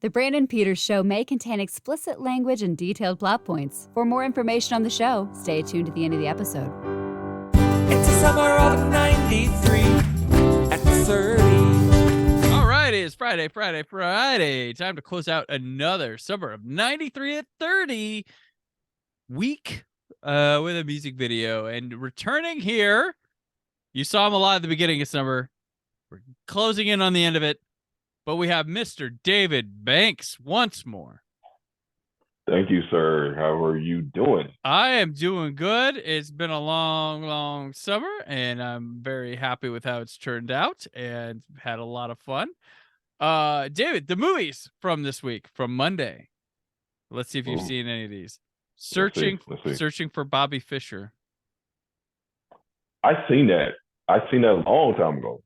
The Brandon Peters Show may contain explicit language and detailed plot points. For more information on the show, stay tuned to the end of the episode. It's the summer of 93 at 30. All right, it's Friday. Time to close out another summer of 93 at 30 week with a music video. And returning here, you saw him a lot at the beginning of summer. We're closing in on the end of it. But we have Mr. David Banks once more. Thank you, sir. How are you doing? I am doing good. It's been a long summer, and I'm very happy with how it's turned out and had a lot of fun. David, the movies from this week, from Monday. Let's see if you've seen any of these. Searching for Bobby Fischer. I seen that a long time ago.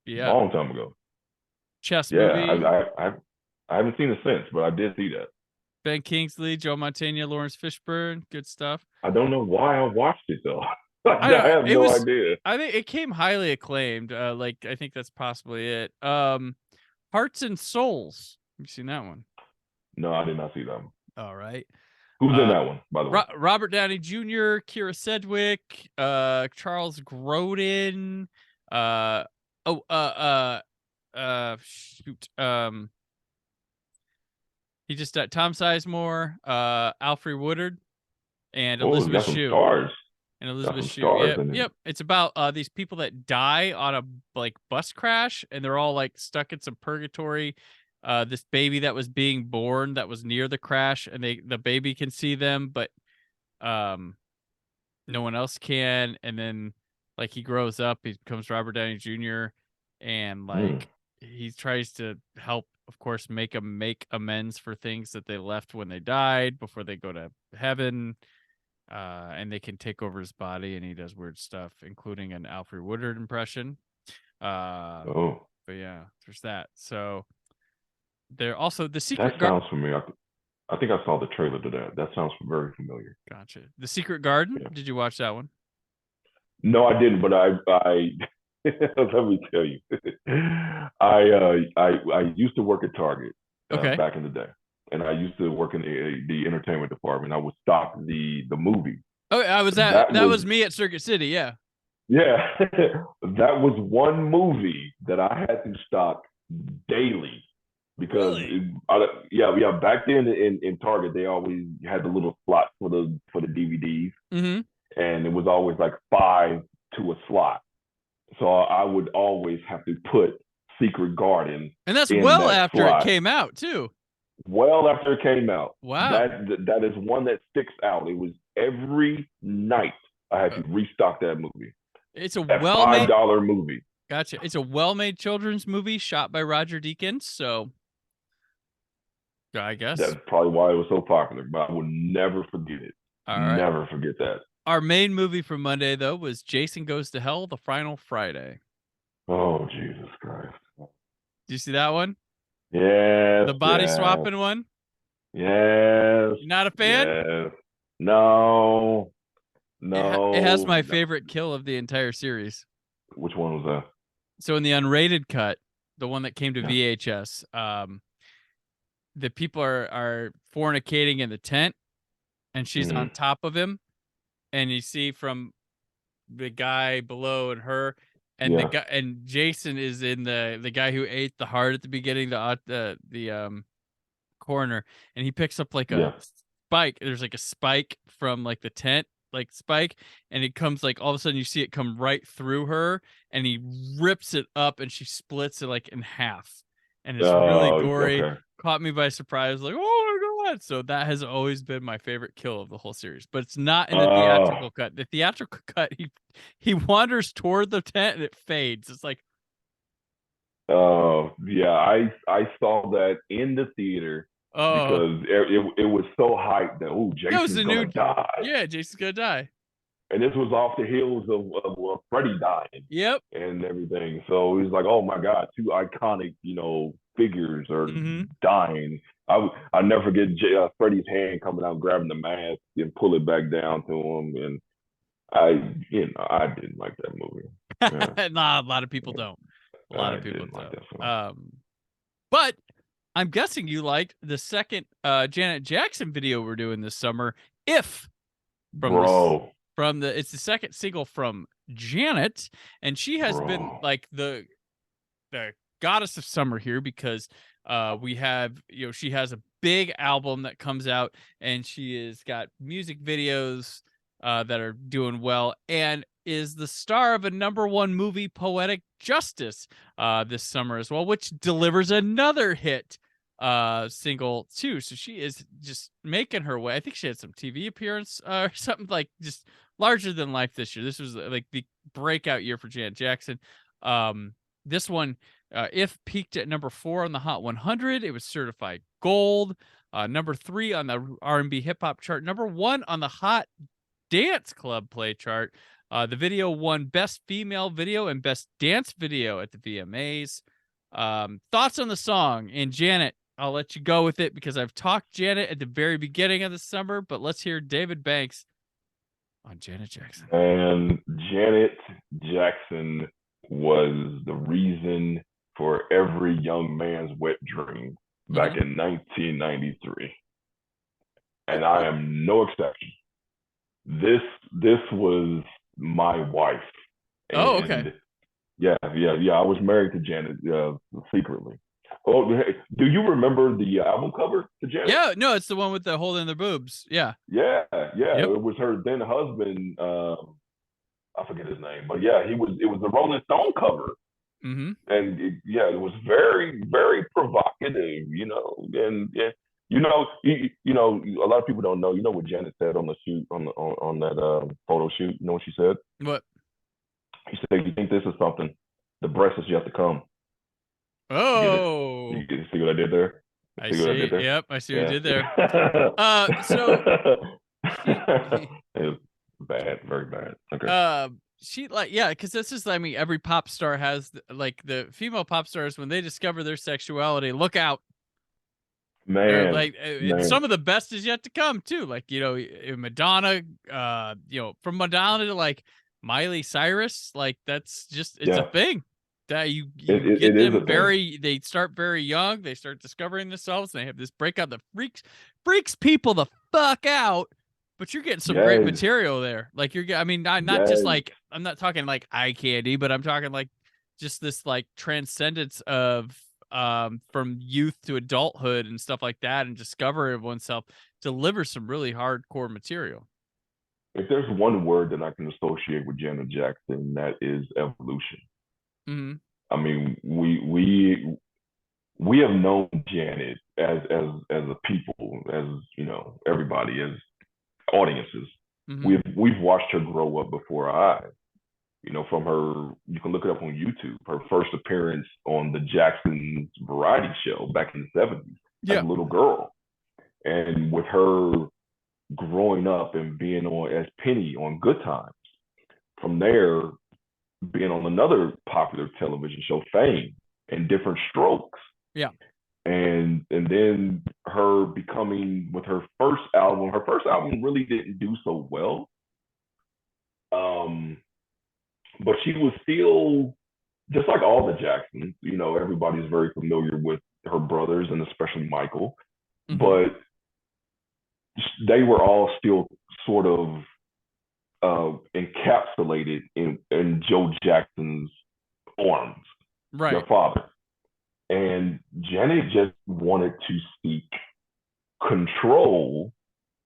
Yeah. Long time ago. Chess movie. I haven't seen it since, but I did see that. Ben Kingsley, Joe Mantegna, Lawrence Fishburne, good stuff. I don't know why I watched it though. I have no idea. I think it came highly acclaimed. I think that's possibly it. Hearts and Souls. Have you seen that one? No, I did not see that one. All right. Who's in that one, by the way? Robert Downey Jr., Kira Sedgwick, Charles Grodin. He just Tom Sizemore, Alfred Woodard, and Elizabeth Shue. And Elizabeth Shue. Yep. It's about these people that die on a bus crash, and they're all stuck in some purgatory. This baby that was being born that was near the crash, and the baby can see them, but no one else can. And then he grows up, he becomes Robert Downey Jr. and he tries to help, of course, make amends for things that they left when they died before they go to heaven. And they can take over his body, and he does weird stuff, including an Alfred Woodard impression. But yeah, there's that. So there also The Secret Garden. That sounds familiar. I think I saw the trailer to that. That sounds very familiar. Gotcha. The Secret Garden. Yeah. Did you watch that one? No, I didn't. But I let me tell you, I used to work at Target back in the day, and I used to work in the entertainment department. I would stock the movie. Oh, that was me at Circuit City. Yeah. Yeah, that was one movie that I had to stock daily because back then in Target they always had the little slot for the DVDs, and it was always 5 to a slot. So I would always have to put Secret Garden. And that's after it came out, too. Well after it came out. Wow. That is one that sticks out. It was every night I had to restock that movie. It's a well-made $5 movie. Gotcha. It's a well-made children's movie shot by Roger Deakins, so I guess. That's probably why it was so popular, but I will never forget it. All right. Never forget that. Our main movie from Monday, though, was Jason Goes to Hell, The Final Friday. Oh, Jesus Christ. Did you see that one? Yes. The body swapping one? Yes. You not a fan? Yes. No. It has my favorite kill of the entire series. Which one was that? So in the unrated cut, the one that came to VHS, the people are fornicating in the tent, and she's on top of him. And you see from the guy below and her, and the guy, and Jason is in the guy who ate the heart at the beginning, the coroner, and he picks up a spike. There's a spike from the tent, spike, and it comes all of a sudden you see it come right through her, and he rips it up, and she splits it in half, and it's really gory. Okay. Caught me by surprise, oh my god! So that has always been my favorite kill of the whole series, but it's not in the theatrical cut. The theatrical cut, he wanders toward the tent and it fades. It's I saw that in the theater because it was so hyped that Jason's gonna die. Yeah, Jason's gonna die. And this was off the heels of Freddy dying. Yep. And everything. So it was oh my God, 2 iconic, figures are dying. I'll never forget Freddy's hand coming out, grabbing the mask and pull it back down to him. And I didn't like that movie. Yeah. Nah, a lot of people don't. A lot of people don't. But I'm guessing you liked the second Janet Jackson video we're doing this summer. If from this Bro, from the it's the second single from Janet, and she has been bro. like the goddess of summer here because we have, she has a big album that comes out, and she has got music videos that are doing well, and is the star of a #1 movie, Poetic Justice, this summer as well, which delivers another hit single too. So she is just making her way. I think she had some TV appearance or something, like just larger than life this year. This was like the breakout year for Janet Jackson. This one, if peaked at #4 on the Hot 100, it was certified gold. #3 on the R&B hip hop chart. #1 on the Hot Dance Club play chart. The video won Best Female Video and Best Dance Video at the VMAs. Thoughts on the song? And Janet, I'll let you go with it because I've talked Janet at the very beginning of the summer, but let's hear David Banks on Janet Jackson. And Janet Jackson was the reason for every young man's wet dream back in 1993. And I am no exception. This was my wife. And Oh, okay. Yeah. I was married to Janet secretly. Oh, do you remember the album cover to Janet? Yeah, no, it's the one with the holding their boobs. Yeah. Yeah. Yep. It was her then husband. I forget his name, but yeah, it was the Rolling Stone cover. Mm-hmm. And it was very, very provocative, and a lot of people don't know, what Janet said on the shoot, on that photo shoot. You know what she said? What? She said, "You think this is something? The breast is yet to come." Oh, you see what I did there? I see. Yep, I see what you did there. So it was bad, very bad. Okay. She because this is, I mean, every pop star has like the female pop stars when they discover their sexuality. Look out, man! Like some of the best is yet to come too. Like Madonna, from Madonna to like Miley Cyrus, like that's just it's a thing. That you get them they start very young, they start discovering themselves, and they have this breakout that freaks people the fuck out, but you're getting some great material there. Like I mean, not just like, I'm not talking like eye candy, but I'm talking like just this like transcendence of from youth to adulthood and stuff like that, and discovery of oneself, delivers some really hardcore material. If there's one word that I can associate with Janet Jackson, that is evolution. Mm-hmm. I mean, we have known Janet as a people, as everybody, as audiences. Mm-hmm. We've watched her grow up before our eyes. From her, you can look it up on YouTube. Her first appearance on the Jacksons variety show back in the 70s as a little girl, and with her growing up and being on as Penny on Good Times. From there, being on another popular television show, Fame, and Different Strokes. Yeah. And then her becoming with her first album. Her first album really didn't do so well. But she was still, just like all the Jacksons, everybody's very familiar with her brothers and especially Michael. Mm-hmm. But they were all still sort of encapsulated in Joe Jackson's arms, right? Their father. And Janet just wanted to seek control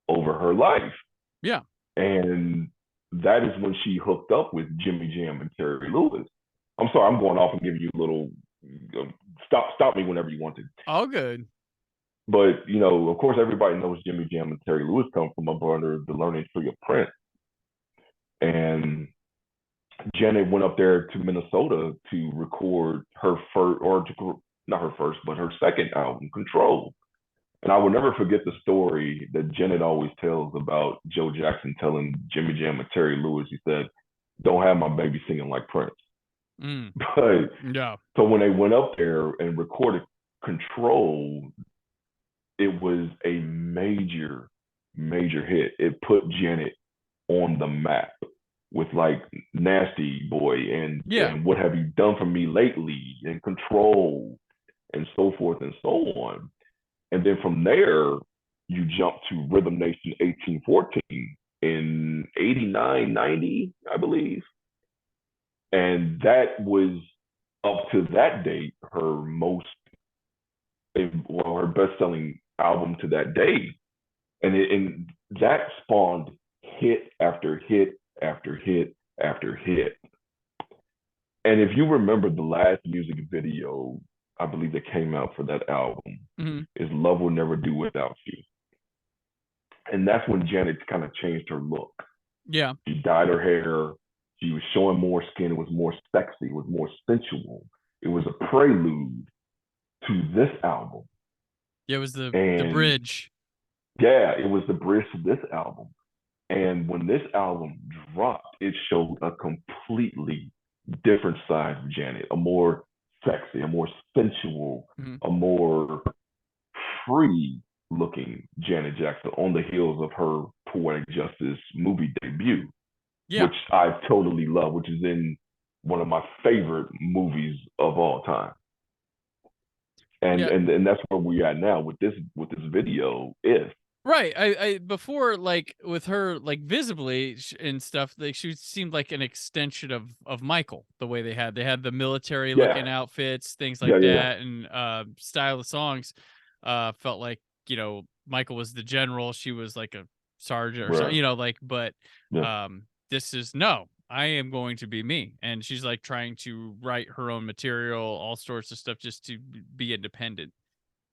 over her life. Yeah. And that is when she hooked up with Jimmy Jam and Terry Lewis. I'm sorry, I'm going off and giving you a little, stop me whenever you want to. All good. But, of course, everybody knows Jimmy Jam and Terry Lewis come from under the learning tree of Prince. And Janet went up there to Minnesota to record her not her first, but her second album, Control. And I will never forget the story that Janet always tells about Joe Jackson telling Jimmy Jam and Terry Lewis, he said, "Don't have my baby singing like Prince." But yeah. So when they went up there and recorded Control, it was a major, major hit. It put Janet on the map with like Nasty Boy and What Have You Done For Me Lately and Control. and so forth and so on. And then from there, you jump to Rhythm Nation 1814 in 89, 90, I believe. And that was up to that date her her best-selling album to that day. And that spawned hit after hit after hit after hit. And if you remember the last music video, I believe that came out for that album, is Love Will Never Do Without You. And that's when Janet kind of changed her look. Yeah. She dyed her hair. She was showing more skin. It was more sexy. It was more sensual. It was a prelude to this album. Yeah, it was the bridge. Yeah, it was the bridge to this album. And when this album dropped, it showed a completely different side of Janet, a more sexy, a more sensual, a more free looking Janet Jackson on the heels of her Poetic Justice movie debut, which I totally love, which is in one of my favorite movies of all time. And that's where we're at now with this video is. Right. I before, like, with her, like, visibly and stuff, like, she seemed like an extension of Michael, the way they had the military looking outfits, things like that, and style of songs felt like, you know, Michael was the general, she was like a sergeant or something, you know, like, but this is no, I am going to be me. And she's like trying to write her own material, all sorts of stuff just to be independent.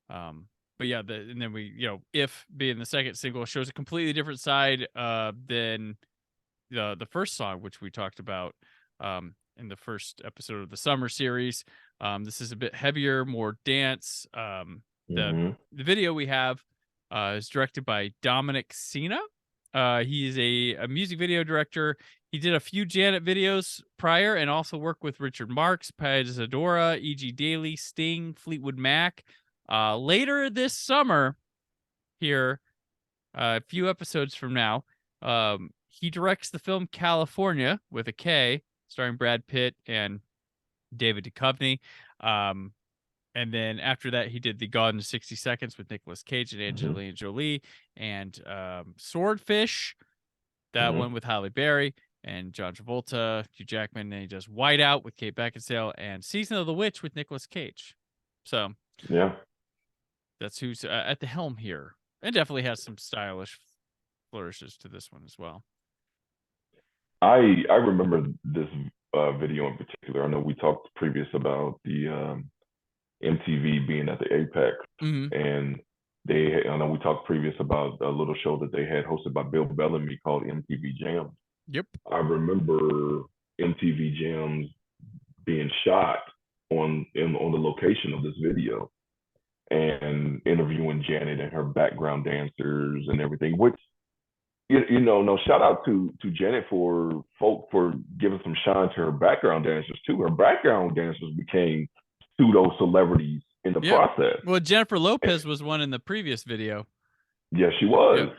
But yeah, and then we, you know, If being the second single shows a completely different side than the first song, which we talked about in the first episode of the summer series. This is a bit heavier, more dance. The video we have is directed by Dominic Sena. He's a music video director. He did a few Janet videos prior and also worked with Richard Marx, Paz Adora, E.G. Daily, Sting, Fleetwood Mac. Later this summer here, a few episodes from now, he directs the film California with a K, starring Brad Pitt and David Duchovny. And then after that, he did The Gone in 60 Seconds with Nicolas Cage and Angelina Jolie, and Swordfish, that one with Halle Berry and John Travolta, Hugh Jackman, and he does Whiteout with Kate Beckinsale, and Season of the Witch with Nicolas Cage. So yeah, that's who's at the helm here, and definitely has some stylish flourishes to this one as well. I remember this video in particular. I know we talked previous about the MTV being at the Apex, and I know we talked previous about a little show that they had hosted by Bill Bellamy called MTV Jams. Yep. I remember MTV Jams being shot on the location of this video, and interviewing Janet and her background dancers and everything, which, you know, no, shout out to Janet for giving some shine to her background dancers too. Her background dancers became pseudo celebrities in the process. Well, Jennifer Lopez was one in the previous video. Yes, she was.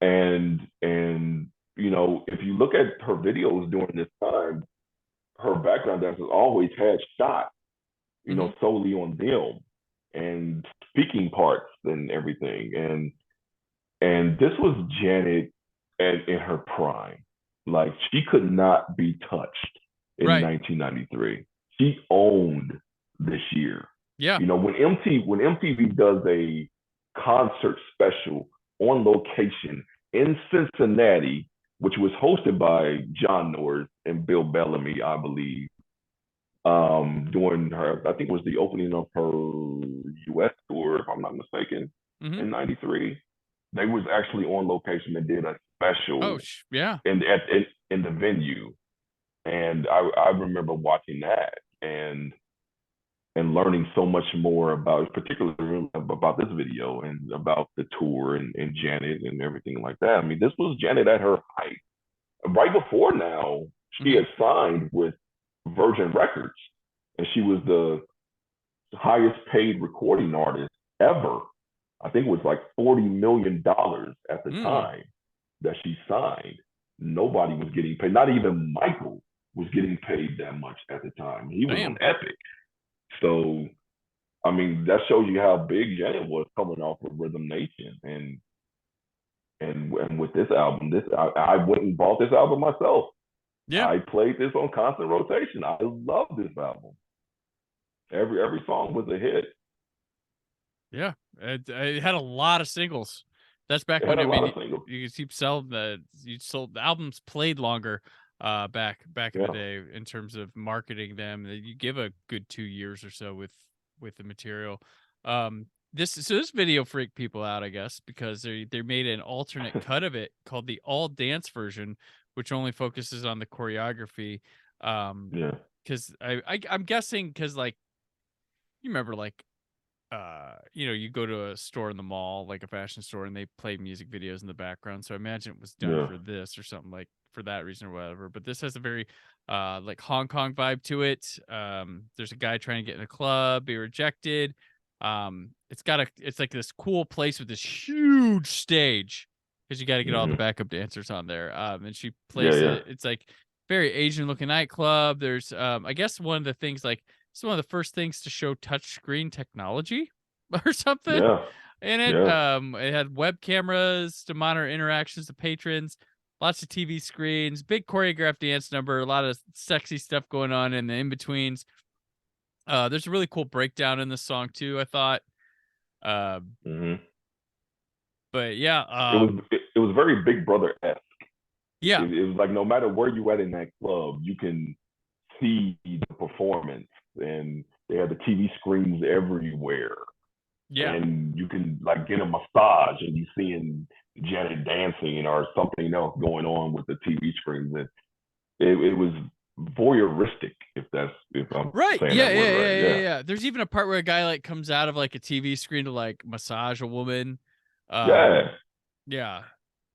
And you know, if you look at her videos during this time, her background dancers always had shots, you know, solely on them and speaking parts and everything. And this was Janet in her prime. Like, she could not be touched in 1993. She owned this year. Yeah. You know, when MTV does a concert special on location in Cincinnati, which was hosted by John Norris and Bill Bellamy, I believe, during her, I think it was the opening of her U.S. tour, if I'm not mistaken, in '93. They was actually on location and did a special in the venue. And I remember watching that and learning so much more about, particularly about this video and about the tour and Janet and everything like that. I mean, this was Janet at her height. Right before now, she had signed with Virgin Records, and she was the highest paid recording artist ever. I think it was like $40 million at the time that she signed. Nobody was getting paid. Not even Michael was getting paid that much at the time. He was on Epic. So I mean, that shows you how big Janet was coming off of Rhythm Nation, and with this album, I went and bought this album myself. Yeah. I played this on constant rotation. I love this album. Every song was a hit. Yeah, it had a lot of singles. That's back It when had a lot I of singles. you could keep selling you sold the albums played longer. Back in the Yeah. day in terms of marketing them, you give a good 2 years or so with the material. This video freaked people out, I guess, because they made an alternate cut of it called the all dance version, which only focuses on the choreography. Yeah. Because I'm guessing because like you remember like you go to a store in the mall, like a fashion store, and they play music videos in the background. So I imagine it was done Yeah. for this or something like for that reason or whatever. But this has a very like Hong Kong vibe to it. There's a guy trying to get in a club, be rejected. It's like this cool place with this huge stage because you got to get all the backup dancers on there. And she plays Yeah. it. It's like very Asian looking nightclub. There's I guess one of the things like it's one of the first things to show touchscreen technology or something Yeah. in it. Yeah. It had web cameras to monitor interactions of patrons, lots of TV screens, big choreographed dance number, a lot of sexy stuff going on in the in-betweens. There's a really cool breakdown in this song too, I thought. hmm But yeah, it was very Big Brother-esque. yeah, It was like no matter where you at in that club, you can see the performance, and they had the TV screens everywhere, yeah. and you can like get a massage, and you seeing Janet dancing or something else going on with the TV screens. And it was voyeuristic, if I'm Right. saying Yeah, that yeah, word yeah, right. yeah, Yeah. yeah. There's even a part where a guy like comes out of like a TV screen to like massage a woman. Yeah. Yeah.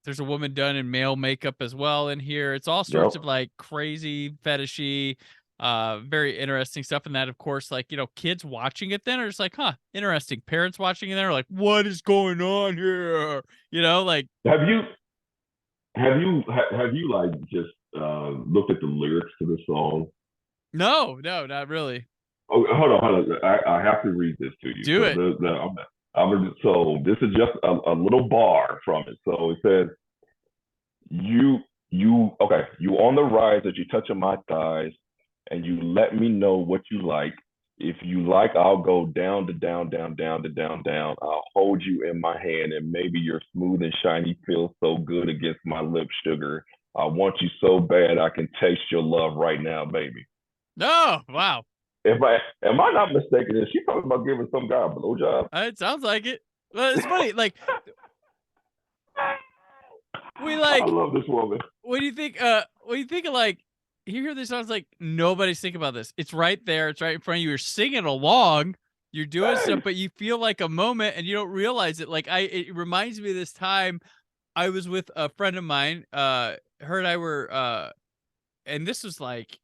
There's a woman done in male makeup as well in here. It's all sorts Yep. of like crazy fetishy, very interesting stuff. And that, of course, like, kids watching it then are just like, huh, interesting. Parents watching it are like, what is going on here? Like, Have you like just looked at the lyrics to the song? no, not really. Oh, hold on. I have to read this to you. Do So it. so this is just a little bar from it. So it says, you on the rise as you touching my thighs, and you let me know what you like. If you like, I'll go down to down, down, down to down, down. I'll hold you in my hand, and maybe your smooth and shiny feels so good against my lips, sugar. I want you so bad I can taste your love right now, baby. No, wow. Am I not mistaken? Is she talking about giving some guy a blowjob? It sounds like it. Well, it's funny. Like, I love this woman. when you think of like, you hear this sounds like nobody's thinking about this. It's right there. It's right in front of you. You're singing along. You're doing stuff, but you feel like a moment and you don't realize it. Like it reminds me of this time I was with a friend of mine. Her and I were, and this was like,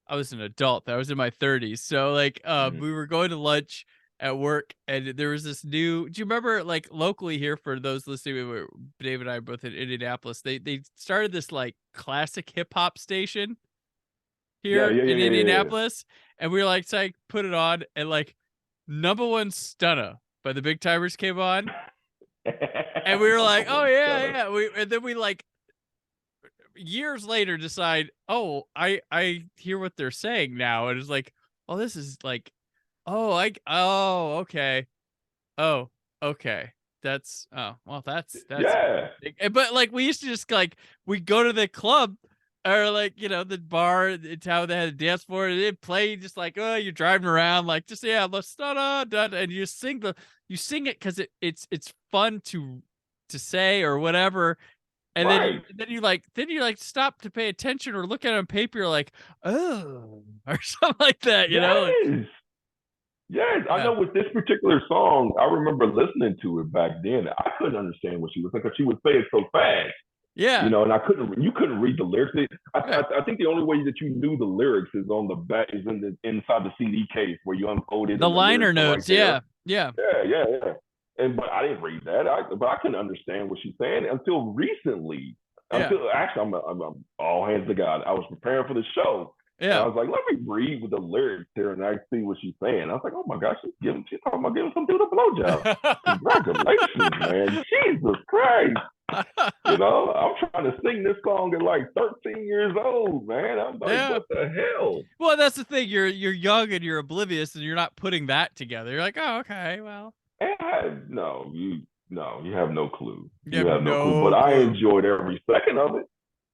I was an adult. I was in my 30s. So like, we were going to lunch at work, and there was this new. Do you remember like locally here for those listening? Dave and I are both in Indianapolis. They started this like classic hip hop station Yeah, here yeah, yeah, in yeah, yeah. Indianapolis, and we were like, so I put it on, and like, number one Stunner by the Big Timers came on, and we were like, oh yeah, yeah. And then we like years later decide, oh, I hear what they're saying now, and it's like, oh, this is like, oh, okay, oh, okay, that's, oh, well, that's Yeah. but like we used to just like we go to the club or like the bar in town that had a dance floor, and they'd play just like, oh, you're driving around like, just, yeah, let's and you sing it because it's fun to say or whatever. And Right. then you like stop to pay attention or look at it on paper. You're like, oh, or something like that, Yes. Yes. I Yeah. know with this particular song, I remember listening to it back then. I couldn't understand what she was saying because she would say it so fast. Yeah. And you couldn't read the lyrics. Yeah. I think the only way that you knew the lyrics is on the back, is inside the CD case where you unfold it. The liner lyrics are notes. right Yeah. there. Yeah. Yeah. But I didn't read that. But I couldn't understand what she's saying until recently. Yeah. Actually, I'm all hands to God. I was preparing for the show, And I Yeah. was like, let me read with the lyrics here and I see what she's saying. I was like, oh my gosh, she's talking about giving some dude a blowjob. Congratulations, man. Jesus Christ. You know, I'm trying to sing this song at like 13 years old, man. I'm like, Yeah. what the hell? Well, that's the thing. You're young and you're oblivious, and you're not putting that together. You're like, oh, okay, well, And you have no clue. you You have have no clue. no But I clue. enjoyed every second of it.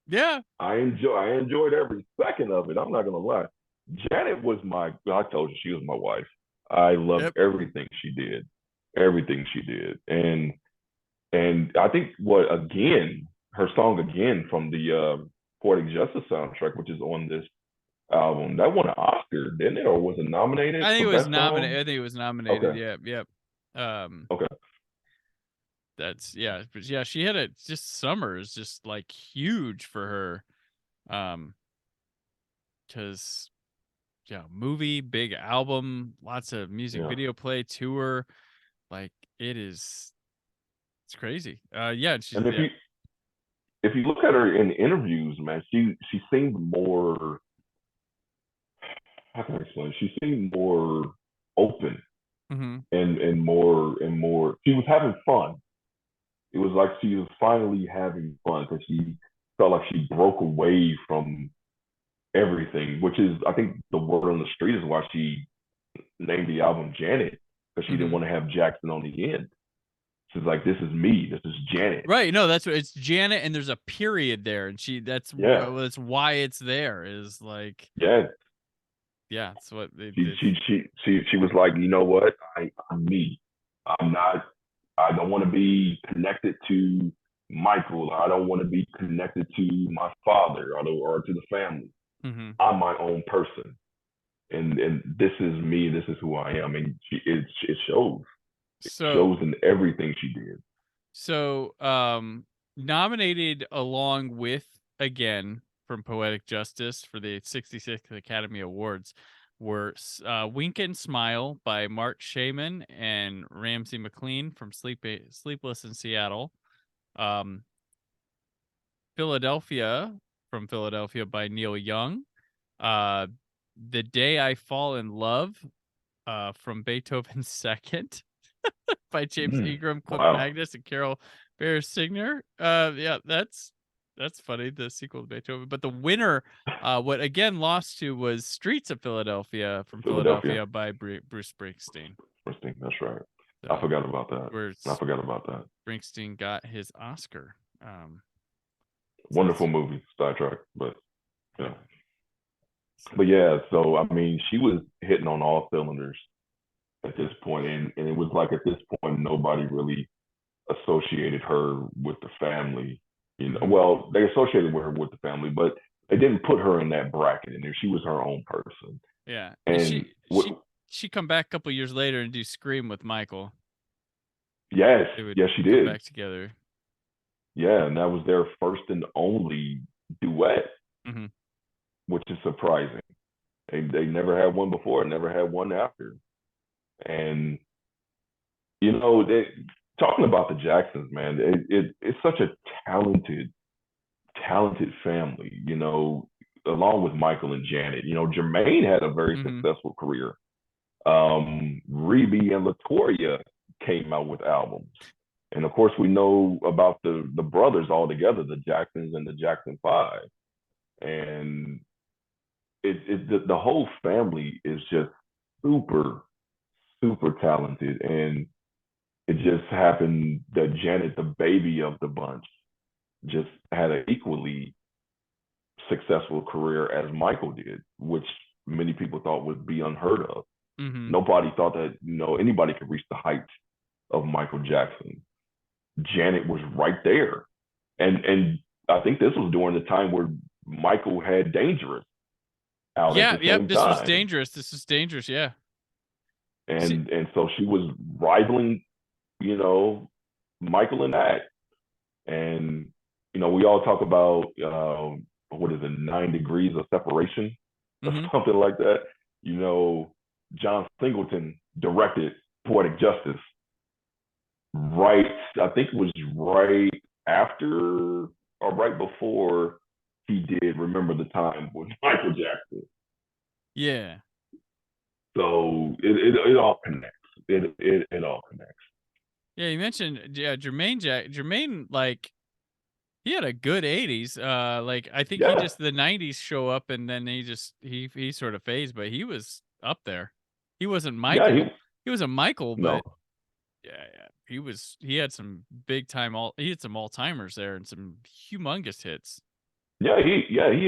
Yeah. I enjoyed every second of it. I'm not gonna lie. Janet was I told you she was my wife. I loved Yep. everything she did. Everything she did. And I think her song again from the Poetic Justice soundtrack, which is on this album, that won an Oscar, didn't it? Or was it nominated I think for it was best nominated. song? I think it was nominated. Okay. Yep. Yep. Okay. That's but yeah, she had just summers just like huge for her. Because movie, big album, lots of music Yeah. video play, tour, like it's crazy. Yeah, And if you look at her in interviews, man, she seemed more, how can I explain? She seemed more open mm-hmm. and more. She was having fun. It was like she was finally having fun because she felt like she broke away from everything, which is, I think, the word on the street is why she named the album Janet, because she didn't want to have Jackson on the end. She's like, this is me. This is Janet. Right. No, that's what it's Janet, and there's a period there, and that's why it's there. Is like, yeah. Yeah, it's what she was like, you know what? I'm me. I'm not. I don't want to be connected to Michael. I don't want to be connected to my father or to the family. Mm-hmm. I'm my own person, and this is me. This is who I am, and it shows. It shows in everything she did. So, nominated along with, again, from Poetic Justice for the 66th Academy Awards were Wink and Smile by Mark Shaman and Ramsey McLean from Sleepless in Seattle. Philadelphia by Neil Young. The Day I Fall in Love from Beethoven's Second by James Ingram, Cliff Magnus, and Carol Bear-Signer. Yeah, that's funny, the sequel to Beethoven. But the winner, what again lost to, was Streets of Philadelphia from Philadelphia by Bruce Springsteen. That's right. So, I forgot about that. Springsteen got his Oscar. Wonderful movie, Star Trek, but yeah. But yeah, so I mean, she was hitting on all cylinders at this point, and it was like at this point nobody really associated her with the family. You know, well, they associated her with the family, but they didn't put her in that bracket in there. She was her own person. Yeah, and she come back a couple years later and do Scream with Michael. Yes, she did. Back together. Yeah, and that was their first and only duet, which is surprising. They never had one before, never had one after. And, you know, talking about the Jacksons, man, it's such a talented family, you know, along with Michael and Janet. You know, Jermaine had a very successful career. Rebe and LaToya came out with albums. And of course, we know about the brothers all together, the Jacksons and the Jackson Five. And the whole family is just super, super talented. And it just happened that Janet, the baby of the bunch, just had an equally successful career as Michael did, which many people thought would be unheard of. Nobody thought that, you know, anybody could reach the heights of Michael Jackson. Janet was right there. And I think this was during the time where Michael had Dangerous out at the same time. This was Dangerous, yeah. And so she was rivaling, you know, Michael in that. And, you know, we all talk about, what is it, 9 degrees of separation or something like that. You know, John Singleton directed Poetic Justice. I think it was right after or right before he did Remember the Time with Michael Jackson. Yeah. So it all connects. It all connects. Yeah, you mentioned Jermaine, like, he had a good 80s. Like, I think he Yeah, just the 90s show up and then he sort of phased, but he was up there. He wasn't yeah. Michael. He wasn't Michael, No, but yeah. He had some big time he had some all-timers there and some humongous hits. he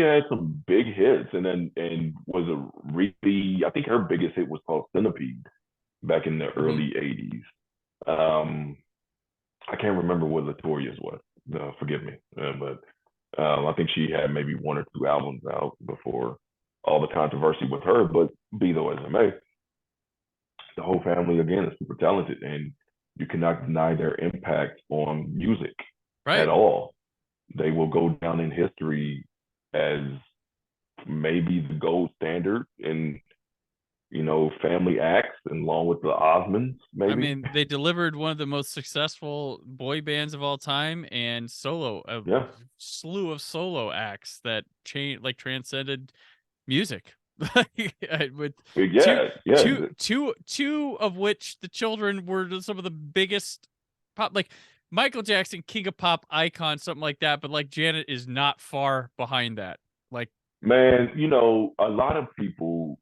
had some big hits, and was a really, I think her biggest hit was called Centipede back in the Mhm. early '80s. Um, I can't remember what Latoya's was. Forgive me, but I think she had maybe one or two albums out before all the controversy with her. But be though as it may, the whole family again is super talented, and you cannot deny their impact on music at Right. all. They will go down in history as maybe the gold standard in family acts, and along with the Osmonds, I maybe. mean, they delivered one of the most successful boy bands of all time and a Yeah, slew of solo acts that transcended music. With two, yeah, yeah. two of which the children were some of the biggest pop, like Michael Jackson, king of pop icon, something like that. But like Janet is not far behind that. Like, Man, a lot of people,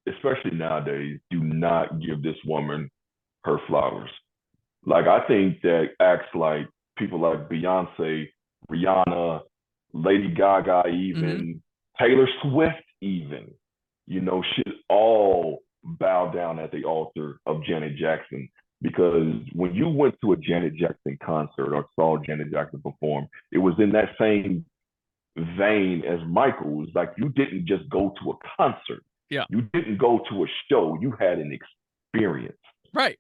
especially nowadays, do not give this woman her flowers. Like, I think that acts like people like Beyonce, Rihanna, Lady Gaga, mhm. even Taylor Swift, even, should all bow down at the altar of Janet Jackson. Because when you went to a Janet Jackson concert or saw Janet Jackson perform, it was in that same vein as Michael's. Like, you didn't just go to a concert, Yeah, you didn't go to a show, you had an experience. right.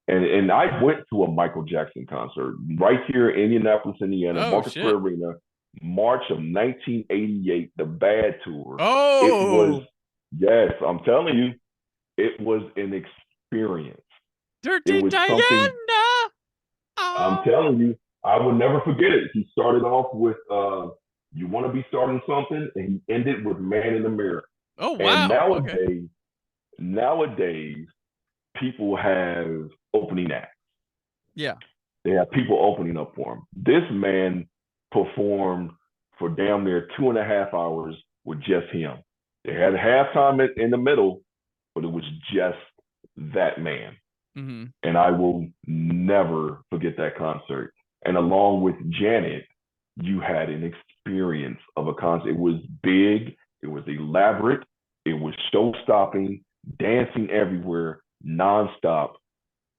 And I went to a Michael Jackson concert right here in Indianapolis, Indiana, Oh Market Square shit. Arena, March of 1988, the Bad Tour. It was, Oh, yes, I'm telling you, it was an experience. It Dirty was something, Diana. I'm Oh, telling you, I will never forget it. He started off with You Want to Be Starting Something, and he ended with Man in the Mirror. oh And wow. Okay. nowadays, people have opening acts. Yeah. They have people opening up for him. This man performed for damn near 2.5 hours with just him. They had halftime in the middle, but it was just that man. Mm-hmm. And I will never forget that concert. And along with Janet, you had an experience of a concert. It was big, it was elaborate, it was show stopping, dancing everywhere, nonstop.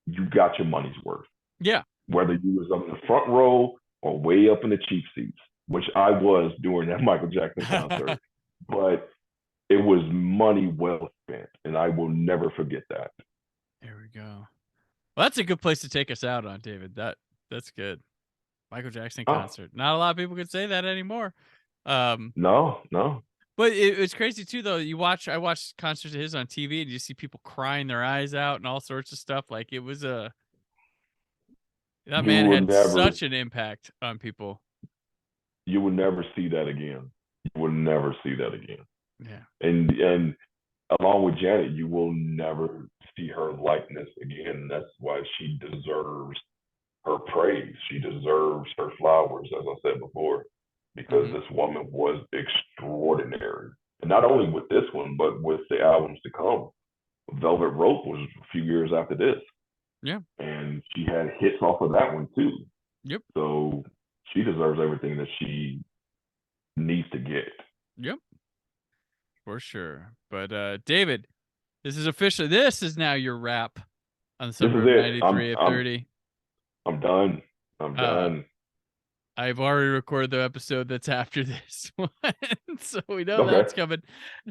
You got your money's worth. Yeah. Whether you was on the front row or way up in the cheap seats, which I was during that Michael Jackson concert. But it was money well spent, and I will never forget that. There we go. Well, that's a good place to take us out on, David. That's good. Michael Jackson Oh, concert. Not a lot of people could say that anymore. Um, no. but it's crazy too, though. I watched concerts of his on TV, and you see people crying their eyes out and all sorts of stuff. Like, it was that You man will had never, such an impact on people. you will never see that again. You will never see that again. Yeah. And along with Janet, you will never see her likeness again. That's why she deserves her praise. She deserves her flowers, as I said before, because Mm-hmm. this woman was extraordinary. And not only with this one, but with the albums to come. Velvet Rope was a few years after this, Yeah. and she had hits off of that one too. Yep. So she deserves everything that she needs to get. Yep. For sure. But David, this is now your wrap on the This summer is of it. I'm 93 at I'm 30. I'm done. I'm Uh done. I've already recorded the episode that's after this one, so we know Okay. that's coming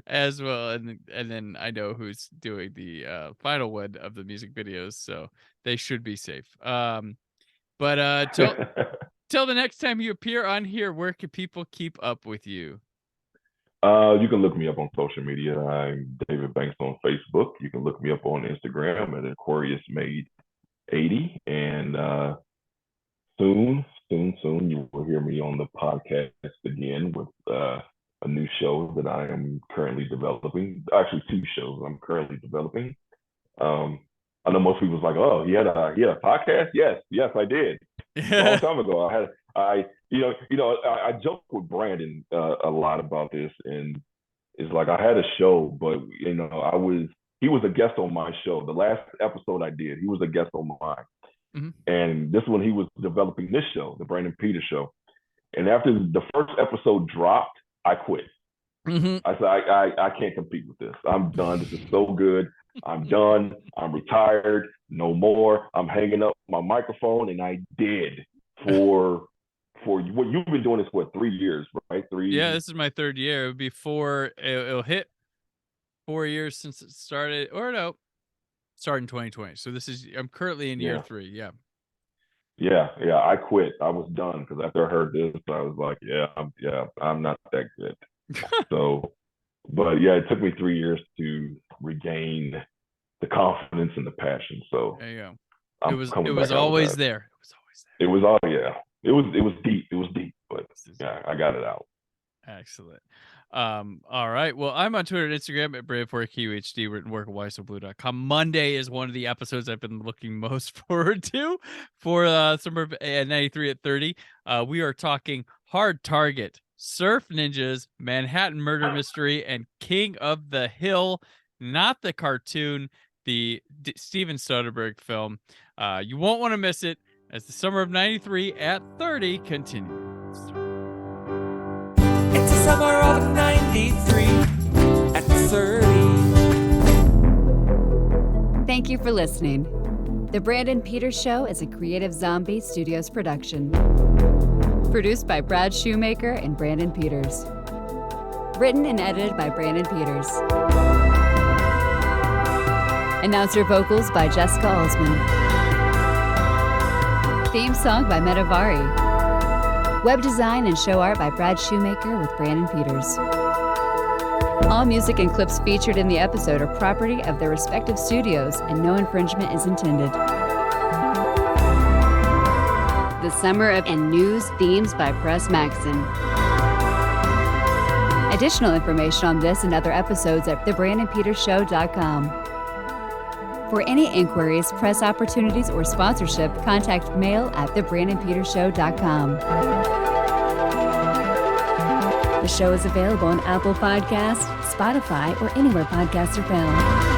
as well. And then I know who's doing the final one of the music videos, so they should be safe. But till the next time you appear on here, where can people keep up with you? You can look me up on social media. I'm David Banks on Facebook. You can look me up on Instagram at Aquarius Made 80, and soon soon you will hear me on the podcast again with a new show that I am currently developing. Actually, 2 shows I'm currently developing. I know most people's like, oh, he had a podcast. Yes, I did. A long time ago. I joke with Brandon a lot about this, and it's like I had a show, but he was a guest on my show. The last episode I did, he was a guest on mine. Mm-hmm. And this one, he was developing this show, the Brandon Peters Show. And after the first episode dropped, I quit. Mm-hmm. I said, I can't compete with this. I'm done. This is so good. I'm done. I'm retired. No more. I'm hanging up my microphone. And I did for what you've been doing this for 3 years, right? 3 Yeah, this is my 3rd year. It would be it'll hit 4 years since it started, or no, started in 2020. So I'm currently in year 3. Yeah. Yeah. I quit. I was done because after I heard this, I was like, I'm not that good. So, but yeah, it took me 3 years to regain the confidence and the passion. So there you go. It was always there. It was all It was deep. It was deep, but yeah, I got it out. Excellent. All right. Well, I'm on Twitter and Instagram at Brave4QHD, written work at WhySoBlue.com. Monday is one of the episodes I've been looking most forward to for Summer of 93 at 30. We are talking Hard Target, Surf Ninjas, Manhattan Murder Mystery, and King of the Hill, not the cartoon, the Steven Soderbergh film. You won't want to miss it as the Summer of 93 at 30 continues. It's the summer of 93 at 30. Thank you for listening. The Brandon Peters Show is a Creative Zombie Studios production. Produced by Brad Shoemaker and Brandon Peters. Written and edited by Brandon Peters. Announcer vocals by Jessica Alsman. Theme song by Metavari. Web design and show art by Brad Shoemaker with Brandon Peters. All music and clips featured in the episode are property of their respective studios, and no infringement is intended. The Summer of and News themes by Pres Maxson. Additional information on this and other episodes at thebrandonpetershow.com. For any inquiries, press opportunities, or sponsorship, contact mail at thebrandonpetershow.com. The show is available on Apple Podcasts, Spotify, or anywhere podcasts are found.